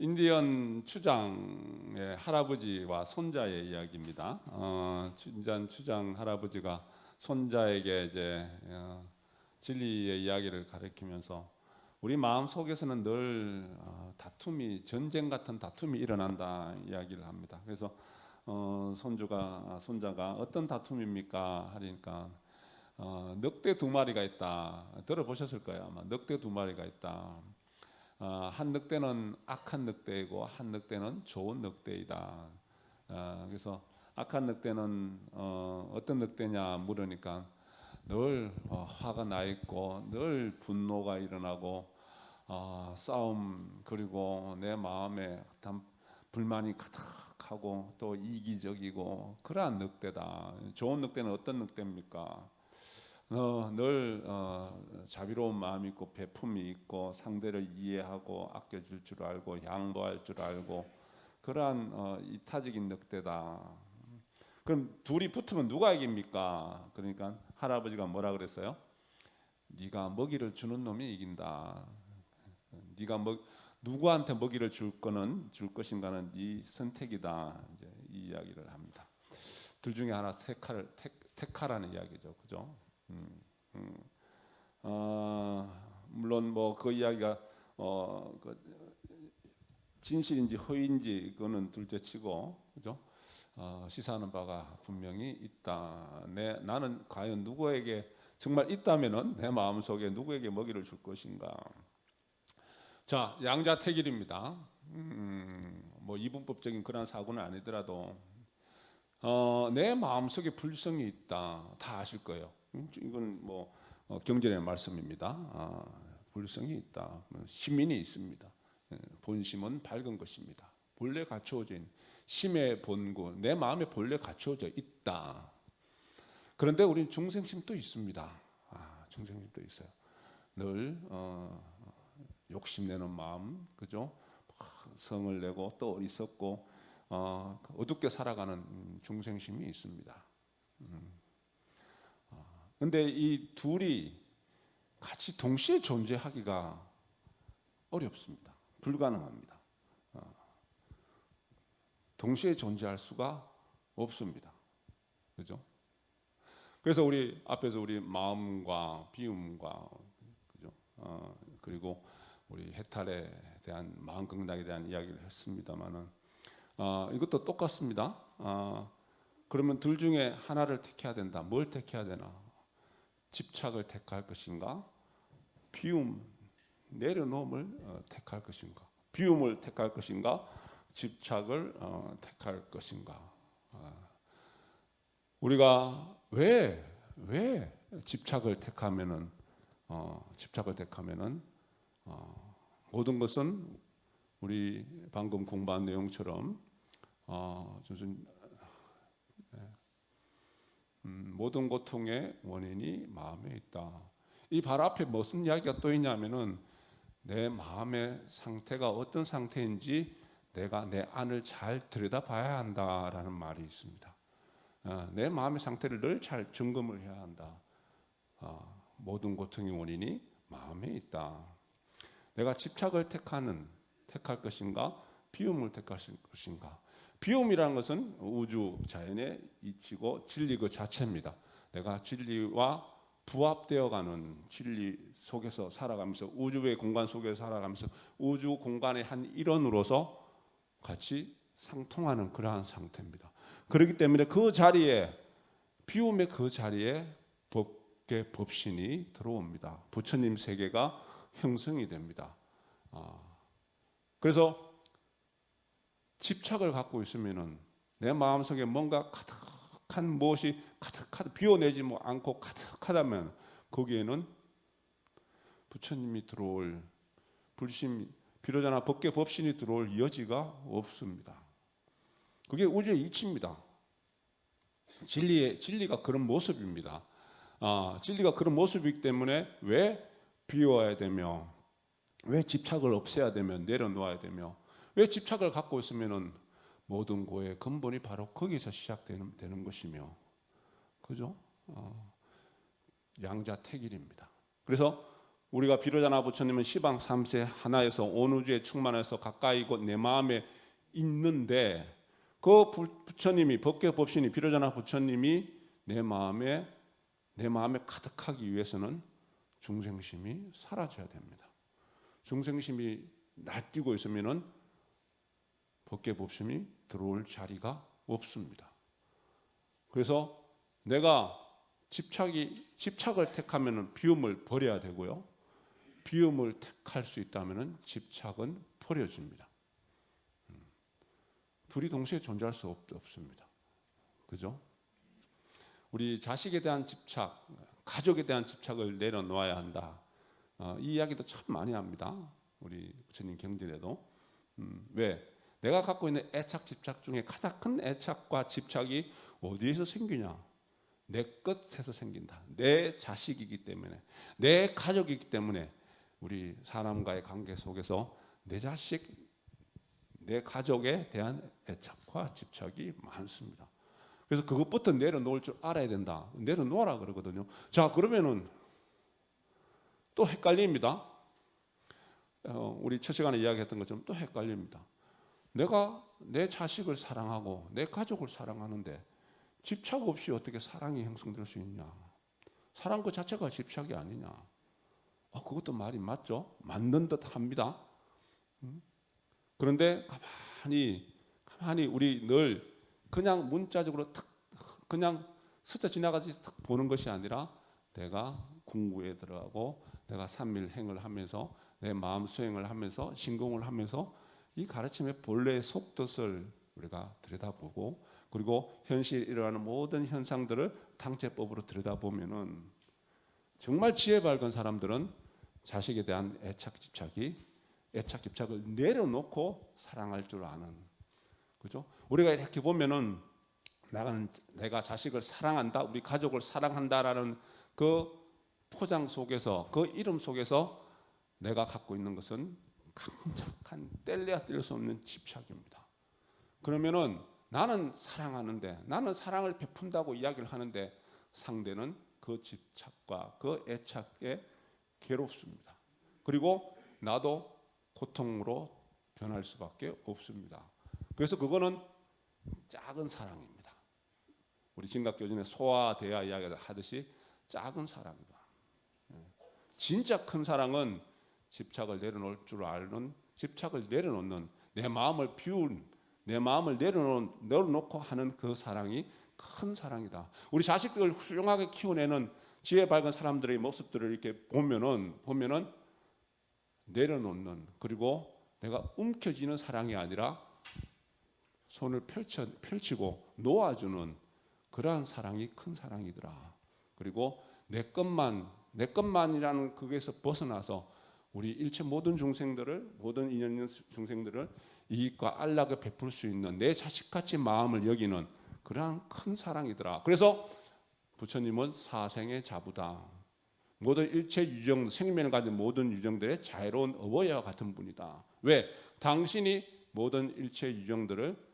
인디언 추장의 할아버지와 손자의 이야기입니다. 인디언 추장 할아버지가 손자에게 이제 진리의 이야기를 가르치면서 우리 마음 속에서는 늘 다툼이 전쟁 같은 다툼이 일어난다 이야기를 합니다. 그래서 손자가 어떤 다툼입니까? 하니까 늑대 두 마리가 있다. 들어보셨을 거예요. 아마 늑대 두 마리가 있다. 한 늑대는 악한 늑대이고 한 늑대는 좋은 늑대이다. 그래서 악한 늑대는 어떤 늑대냐 물으니까 늘 화가 나 있고 늘 분노가 일어나고 싸움 그리고 내 마음에 불만이 가득하고 또 이기적이고 그러한 늑대다. 좋은 늑대는 어떤 늑대입니까? 늘 자비로운 마음이 있고 베품이 있고 상대를 이해하고 아껴줄 줄 알고 양보할 줄 알고 그러한 이타적인 늑대다. 그럼 둘이 붙으면 누가 이깁니까? 그러니까 할아버지가 뭐라 그랬어요? 네가 먹이를 주는 놈이 이긴다. 네가 누구한테 먹이를 줄 것인가는 네 선택이다. 이제 이 이야기를 합니다. 둘 중에 하나 택하라는 이야기죠, 그죠? 물론 뭐 그 이야기가 진실인지 허위인지 그거는 둘째치고, 그죠? 시사하는 바가 분명히 있다. 나는 과연 누구에게 정말 있다면은 내 마음 속에 누구에게 먹이를 줄 것인가? 자, 양자택일입니다. 뭐 이분법적인 그런 사고는 아니더라도 내 마음 속에 불성이 있다. 다 아실 거예요. 이건 뭐 경전의 말씀입니다. 불성이 있다. 시민이 있습니다. 본심은 밝은 것입니다. 본래 갖추어진 심의 본구, 내 마음에 본래 갖추어져 있다. 그런데 우리는 중생심도 있습니다. 중생심도 있어요. 늘 욕심내는 마음, 그죠? 성을 내고 또 어리석고 어둡게 살아가는 중생심이 있습니다. 그런데 이 둘이 같이 동시에 존재하기가 어렵습니다. 불가능합니다. 동시에 존재할 수가 없습니다. 그죠? 그래서 우리 앞에서 우리 마음과 비움과 그죠? 그리고 우리 해탈에 대한 마음 긍정에 대한 이야기를 했습니다만은 이것도 똑같습니다. 그러면 둘 중에 하나를 택해야 된다. 뭘 택해야 되나? 집착을 택할 것인가? 비움, 내려놓음을 택할 것인가? 비움을 택할 것인가? 집착을 택할 것인가? 우리가 왜 집착을 택하면은 모든 것은 우리 방금 공부한 내용처럼 모든 고통의 원인이 마음에 있다. 이 바로 앞에 무슨 이야기가 또 있냐면은 내 마음의 상태가 어떤 상태인지 내가 내 안을 잘 들여다봐야 한다라는 말이 있습니다. 내 마음의 상태를 늘 잘 점검을 해야 한다. 모든 고통의 원인이 마음에 있다. 내가 집착을 택할 것인가, 비움을 택할 것인가. 비움이라는 것은 우주 자연의 이치고 진리 그 자체입니다. 내가 진리와 부합되어가는 진리 속에서 살아가면서 우주의 공간 속에서 살아가면서 우주 공간의 한 일원으로서 같이 상통하는 그러한 상태입니다. 그렇기 때문에 그 자리에 비움의 그 자리에 법계 법신이 들어옵니다. 부처님 세계가 형성이 됩니다. 그래서 집착을 갖고 있으면은 내 마음속에 뭔가 가득한 무엇이 비워내지 않고 가득하다면 거기에는 부처님이 들어올 불심 비로자나 법계 법신이 들어올 여지가 없습니다. 그게 우주의 이치입니다. 진리가 그런 모습입니다. 진리가 그런 모습이기 때문에 왜 비워야 되며 왜 집착을 없애야 되며 내려놓아야 되며 왜 집착을 갖고 있으면은 모든 고의 근본이 바로 거기서 시작되는 것이며, 그죠? 양자택일입니다. 그래서 우리가 비로자나 부처님은 시방 3세 하나에서 온 우주에 충만해서 가까이 곧 내 마음에 있는데 그 부처님이 법계법신이 비로자나 부처님이 내 마음에 가득하기 위해서는 중생심이 사라져야 됩니다. 중생심이 날뛰고 있으면은 법계법신이 들어올 자리가 없습니다. 그래서 내가 집착을 택하면은 비움을 버려야 되고요. 비움을 택할 수 있다면은 집착은 버려집니다. 둘이 동시에 존재할 수 없습니다. 그죠? 우리 자식에 대한 집착, 가족에 대한 집착을 내려놓아야 한다. 이 이야기도 참 많이 합니다. 우리 부처님 경전에도. 왜? 내가 갖고 있는 애착, 집착 중에 가장 큰 애착과 집착이 어디에서 생기냐? 내 것에서 생긴다. 내 자식이기 때문에, 내 가족이기 때문에 우리 사람과의 관계 속에서 내 자식, 내 가족에 대한 애착과 집착이 많습니다. 그래서 그것부터 내려놓을 줄 알아야 된다. 내려놓아라 그러거든요. 자, 그러면은 또 헷갈립니다. 우리 첫 시간에 이야기했던 것처럼 또 헷갈립니다. 내가 내 자식을 사랑하고 내 가족을 사랑하는데 집착 없이 어떻게 사랑이 형성될 수 있냐? 사랑 그 자체가 집착이 아니냐? 그것도 말이 맞죠? 맞는 듯 합니다. 그런데 가만히 우리 늘 그냥 문자적으로 탁 그냥 스쳐 지나가듯이 탁 보는 것이 아니라 내가 공부에 들어가고 내가 삼일행을 하면서 내 마음 수행을 하면서 신공을 하면서 이 가르침의 본래의 속뜻을 우리가 들여다보고 그리고 현실에 일어나는 모든 현상들을 당체법으로 들여다보면은 정말 지혜 밝은 사람들은 자식에 대한 애착 집착을 내려놓고 사랑할 줄 아는, 그죠? 우리가 이렇게 보면은 내가 자식을 사랑한다, 우리 가족을 사랑한다라는 그 포장 속에서, 그 이름 속에서 내가 갖고 있는 것은 강력한 뗄래야 뗄 수 없는 집착입니다. 그러면은 나는 사랑하는데, 나는 사랑을 베푼다고 이야기를 하는데 상대는 그 집착과 그 애착에 괴롭습니다. 그리고 나도 고통으로 변할 수밖에 없습니다. 그래서 그거는 작은 사랑입니다. 우리 진각교전에 소와 대야 이야기를 하듯이 작은 사랑이다. 진짜 큰 사랑은 집착을 내려놓을 줄 아는, 집착을 내려놓는, 내 마음을 비운, 내 마음을 내려놓고 하는 그 사랑이 큰 사랑이다. 우리 자식들을 훌륭하게 키워내는 지혜 밝은 사람들의 모습들을 이렇게 보면은 내려놓는, 그리고 내가 움켜쥐는 사랑이 아니라 손을 펼치고 놓아주는 그러한 사랑이 큰 사랑이더라. 그리고 내 것만이라는 그게서 벗어나서 우리 일체 모든 인연 있는 중생들을 이익과 안락을 베풀 수 있는 내 자식같이 마음을 여기는 그러한 큰 사랑이더라. 그래서 부처님은 사생의 자부다. 모든 일체 유정, 생명을 가진 모든 유정들의 자애로운 어버이와 같은 분이다. 왜? 당신이 모든 일체 유정들을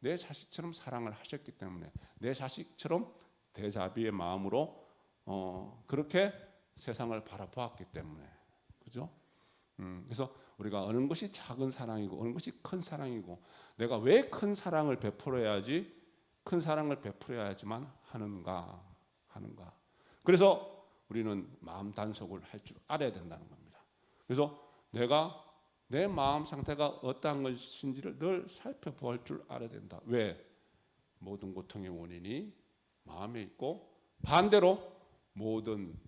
내 자식처럼 사랑을 하셨기 때문에, 내 자식처럼 대자비의 마음으로 그렇게 세상을 바라보았기 때문에, 그죠? 그래서 우리가 어느 것이 작은 사랑이고 어느 것이 큰 사랑이고, 내가 왜 큰 사랑을 베풀어야지만 하는가. 그래서 우리는 마음 단속을 할 줄 알아야 된다는 겁니다. 그래서 내가 내 마음 상태가 어떠한 것인지를 늘 살펴볼 줄 알아야 된다. 왜? 모든 고통의 원인이 마음에 있고, 반대로 모든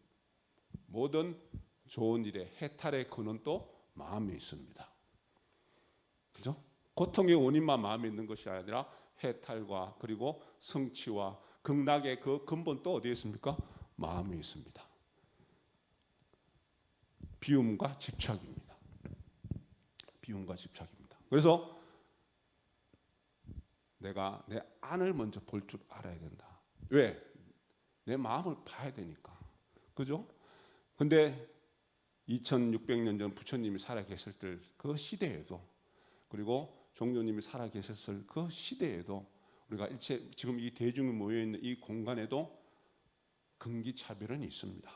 좋은 일의 해탈의 근원도 마음에 있습니다. 그죠? 고통의 원인만 마음에 있는 것이 아니라 해탈과 그리고 성취와 극락의 그 근본도 어디에 있습니까? 마음에 있습니다. 비움과 집착입니다. 그래서 내가 내 안을 먼저 볼 줄 알아야 된다. 왜? 내 마음을 봐야 되니까. 그죠? 근데 2600년 전 부처님이 살아계실 때 그 시대에도, 그리고 종교님이 살아계셨을 그 시대에도, 우리가 일체 지금 이 대중이 모여있는 이 공간에도 근기차별은 있습니다.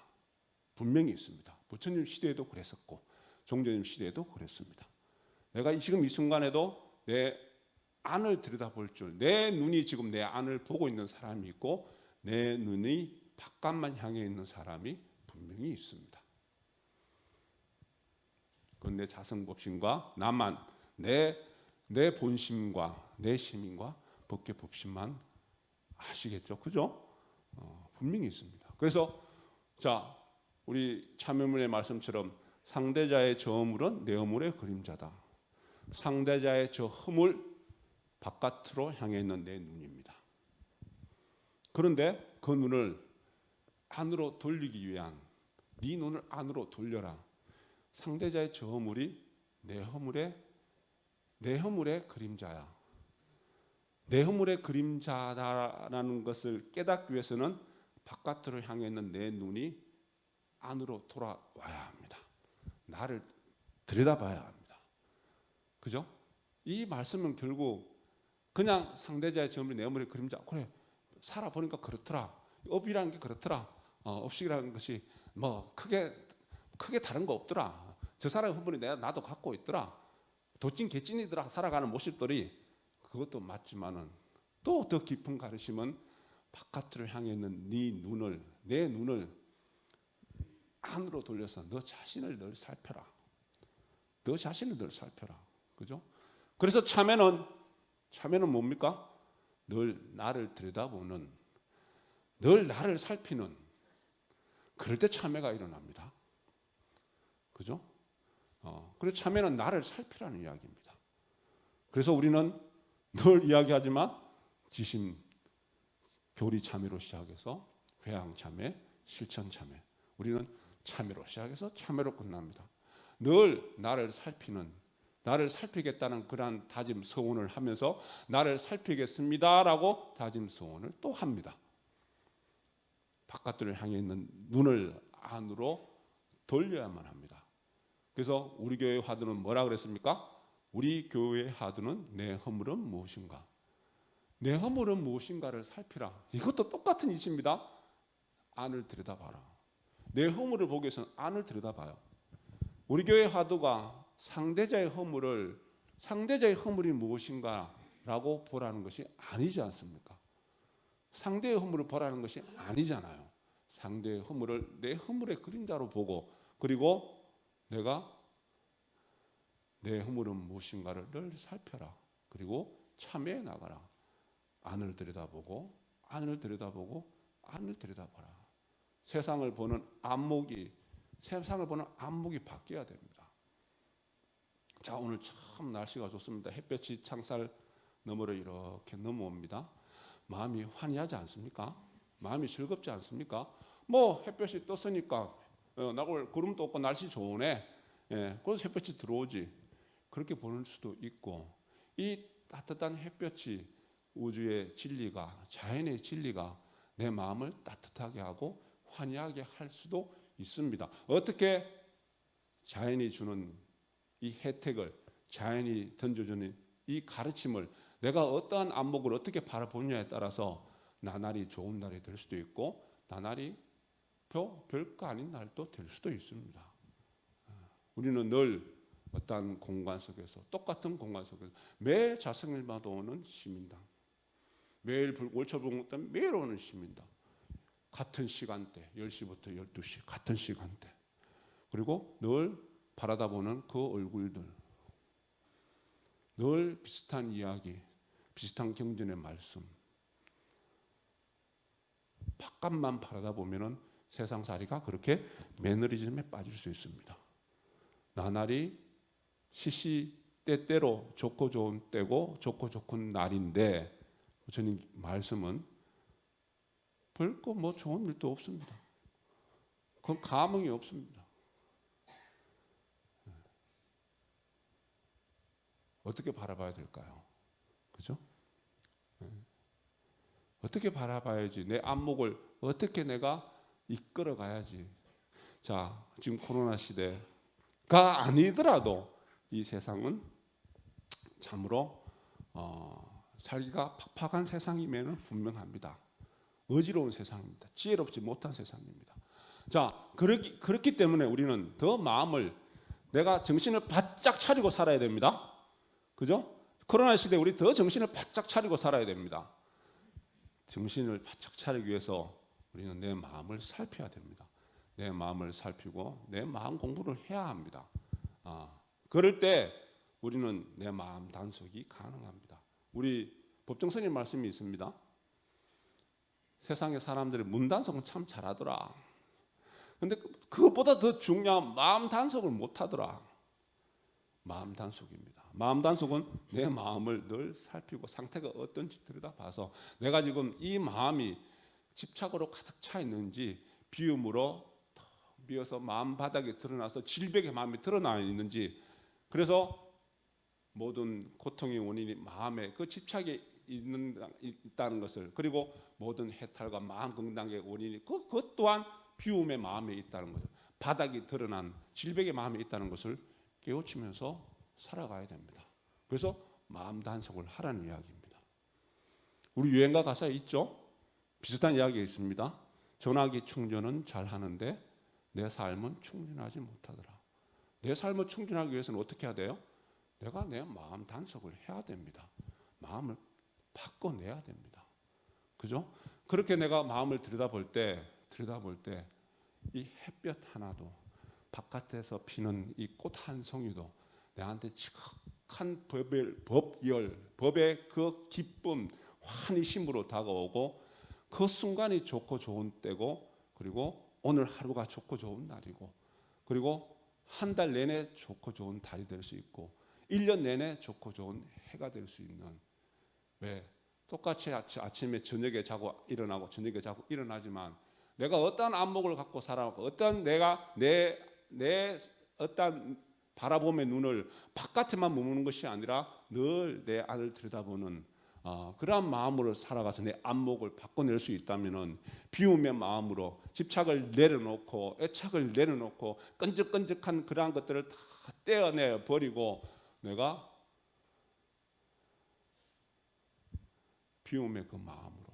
분명히 있습니다. 부처님 시대에도 그랬었고 종교님 시대에도 그랬습니다. 내가 지금 이 순간에도 내 안을 들여다볼 줄, 내 눈이 지금 내 안을 보고 있는 사람이 있고 내 눈이 바깥만 향해 있는 사람이 분명히 있습니다. 그건 내 자성법신과 나만, 내 본심과 내 심인과 법계 법신만 아시겠죠? 그죠? 분명히 있습니다. 그래서 자, 우리 참여문의 말씀처럼 상대자의 저 허물은 내 허물의 그림자다. 상대자의 저 허물 바깥으로 향해 있는 내 눈입니다. 그런데 그 눈을 안으로 돌리기 위한 네 눈을 안으로 돌려라. 상대자의 저 허물이 내 허물의 그림자야. 내 허물의 그림자라는 것을 깨닫기 위해서는 바깥으로 향해 있는 내 눈이 안으로 돌아와야 합니다. 나를 들여다봐야 합니다. 그죠? 이 말씀은 결국 그냥 상대자의 저 허물이 내 허물의 그림자. 그래, 살아보니까 그렇더라. 업이라는 게 그렇더라. 업식이라는 것이 뭐 크게 다른 거 없더라. 저 사람의 허물이 나도 갖고 있더라. 도찐 개찐이더라. 살아가는 모습들이 그것도 맞지만은 또 더 깊은 가르침은 바깥으로 향해 있는 내 눈을 안으로 돌려서 너 자신을 늘 살펴라. 너 자신을 늘 살펴라. 그죠? 그래서 참회는 뭡니까? 늘 나를 들여다보는, 늘 나를 살피는, 그럴 때 참회가 일어납니다. 그죠? 그래서 참회는 나를 살피라는 이야기입니다. 그래서 우리는 늘 이야기하지만 지심, 교리 참회로 시작해서 회향 참회, 실천 참회. 우리는 참회로 시작해서 참회로 끝납니다. 늘 나를 살피겠다는 그러한 다짐 서원을 하면서 나를 살피겠습니다라고 다짐 서원을 또 합니다. 바깥으로 향해 있는 눈을 안으로 돌려야만 합니다. 그래서 우리 교회 화두는 뭐라 그랬습니까? 우리 교회의 화두는 내 허물은 무엇인가? 내 허물은 무엇인가를 살피라. 이것도 똑같은 이치입니다. 안을 들여다봐라. 내 허물을 보기 위해서는 안을 들여다봐요. 우리 교회 화두가 상대자의 허물이 무엇인가라고 보라는 것이 아니지 않습니까? 상대의 허물을 보라는 것이 아니잖아요. 상대의 허물을 내 허물의 그림자로 보고, 그리고 내가 내 허물은 무엇인가를 늘 살펴라. 그리고 참회해 나가라. 안을 들여다보고 세상을 보는 안목이 바뀌어야 됩니다. 자, 오늘 참 날씨가 좋습니다. 햇볕이 창살 너머로 이렇게 넘어옵니다. 마음이 환희하지 않습니까? 마음이 즐겁지 않습니까? 뭐 햇볕이 떴으니까 나올 구름도 없고 날씨 좋으네. 그래서 햇볕이 들어오지. 그렇게 보는 수도 있고, 이 따뜻한 햇볕이 우주의 진리가, 자연의 진리가 내 마음을 따뜻하게 하고 환희하게 할 수도 있습니다. 어떻게 자연이 주는 이 혜택을, 자연이 던져주는 이 가르침을 내가 어떠한 안목을 어떻게 바라보느냐에 따라서 나날이 좋은 날이 될 수도 있고 나날이 별거 아닌 날도 될 수도 있습니다. 우리는 늘 어떠한 공간 속에서, 똑같은 공간 속에서 매 자성일마다 오는 시민당, 매일 월초봉 때 매일 오는 시민당, 같은 시간대 10시부터 12시 같은 시간대, 그리고 늘 바라다 보는 그 얼굴들, 늘 비슷한 이야기, 비슷한 경전의 말씀. 바깥만 바라다 보면은 세상살이가 그렇게 매너리즘에 빠질 수 있습니다. 나날이 시시때때로 좋고 좋은 때고 좋고 좋은 날인데, 저는 말씀은 별거 뭐 좋은 일도 없습니다. 그건 감흥이 없습니다. 어떻게 바라봐야 될까요? 그죠? 어떻게 바라봐야지, 내 안목을 어떻게 내가 이끌어 가야지. 자, 지금 코로나 시대가 아니더라도 이 세상은 참으로 살기가 팍팍한 세상임에는 분명합니다. 어지러운 세상입니다. 지혜롭지 못한 세상입니다. 자, 그렇기 때문에 우리는 더 마음을 내가 정신을 바짝 차리고 살아야 됩니다. 그죠? 코로나 시대에 우리 더 정신을 바짝 차리고 살아야 됩니다. 정신을 바짝 차리기 위해서 우리는 내 마음을 살펴야 됩니다. 내 마음을 살피고 내 마음 공부를 해야 합니다. 그럴 때 우리는 내 마음 단속이 가능합니다. 우리 법정스님 말씀이 있습니다. 세상의 사람들이 문 단속은 참 잘하더라. 근데 그것보다 더 중요한 마음 단속을 못하더라. 마음 단속입니다. 마음 단속은 내 마음을 늘 살피고 상태가 어떤지 들여다봐서 내가 지금 이 마음이 집착으로 가득 차 있는지 비움으로 비어서 마음 바닥에 드러나서 질병의 마음이 드러나 있는지, 그래서 모든 고통의 원인이 마음에 그 집착에 있다는 것을, 그리고 모든 해탈과 마음 건강의 원인이 그것 또한 비움의 마음에 있다는 것을, 바닥이 드러난 질병의 마음에 있다는 것을 깨우치면서 살아가야 됩니다. 그래서 마음 단속을 하라는 이야기입니다. 우리 유행가 가사에 있죠. 비슷한 이야기가 있습니다. 전화기 충전은 잘 하는데 내 삶은 충전하지 못하더라. 내 삶을 충전하기 위해서는 어떻게 해야 돼요? 내가 내 마음 단속을 해야 됩니다. 마음을 바꿔내야 됩니다. 그죠? 그렇게 내가 마음을 들여다볼 때 이 햇볕 하나도, 바깥에서 피는 이 꽃 한 송이도 내한테 지극한 법의 그 기쁨, 환희심으로 다가오고, 그 순간이 좋고 좋은 때고, 그리고 오늘 하루가 좋고 좋은 날이고, 그리고 한 달 내내 좋고 좋은 달이 될 수 있고, 1년 내내 좋고 좋은 해가 될 수 있는, 왜 똑같이 아침에 저녁에 자고 일어나고 저녁에 자고 일어나지만 내가 어떠한 안목을 갖고 살아가고 어떠한 내가 내 어떠한 바라봄의 눈을 바깥에만 머무는 것이 아니라 늘 내 안을 들여다보는 그러한 마음으로 살아가서 내 안목을 바꿔낼 수 있다면은, 비움의 마음으로 집착을 내려놓고 애착을 내려놓고 끈적끈적한 그러한 것들을 다 떼어내 버리고 내가 비움의 그 마음으로,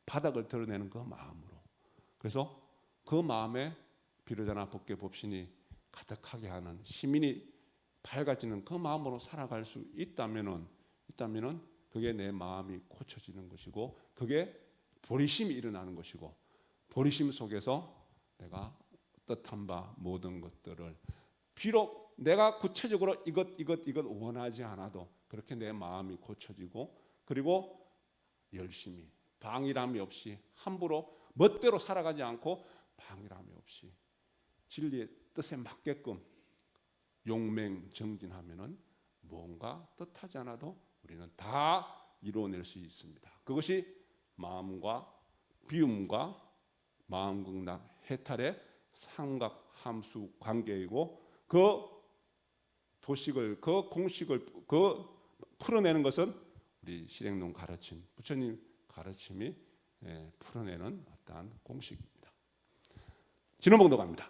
바닥을 드러내는 그 마음으로, 그래서 그 마음에 비로자나 법계 법신이 가득하게 하는, 시민이 밝아지는 그 마음으로 살아갈 수 있다면은 그게 내 마음이 고쳐지는 것이고, 그게 보리심이 일어나는 것이고, 보리심 속에서 내가 뜻한 바 모든 것들을, 비록 내가 구체적으로 이것 원하지 않아도 그렇게 내 마음이 고쳐지고, 그리고 열심히 방일함이 없이 함부로 멋대로 살아가지 않고 방일함이 없이 진리의 뜻에 맞게끔 용맹정진하면은 뭔가 뜻하지 않아도 우리는 다 이루어낼 수 있습니다. 그것이 마음과 비움과 마음 극락 해탈의 삼각함수 관계이고, 그 도식을, 그 공식을 풀어내는 것은 우리 실행론 가르침, 부처님 가르침이 풀어내는 어떠한 공식입니다. 진호봉도 갑니다.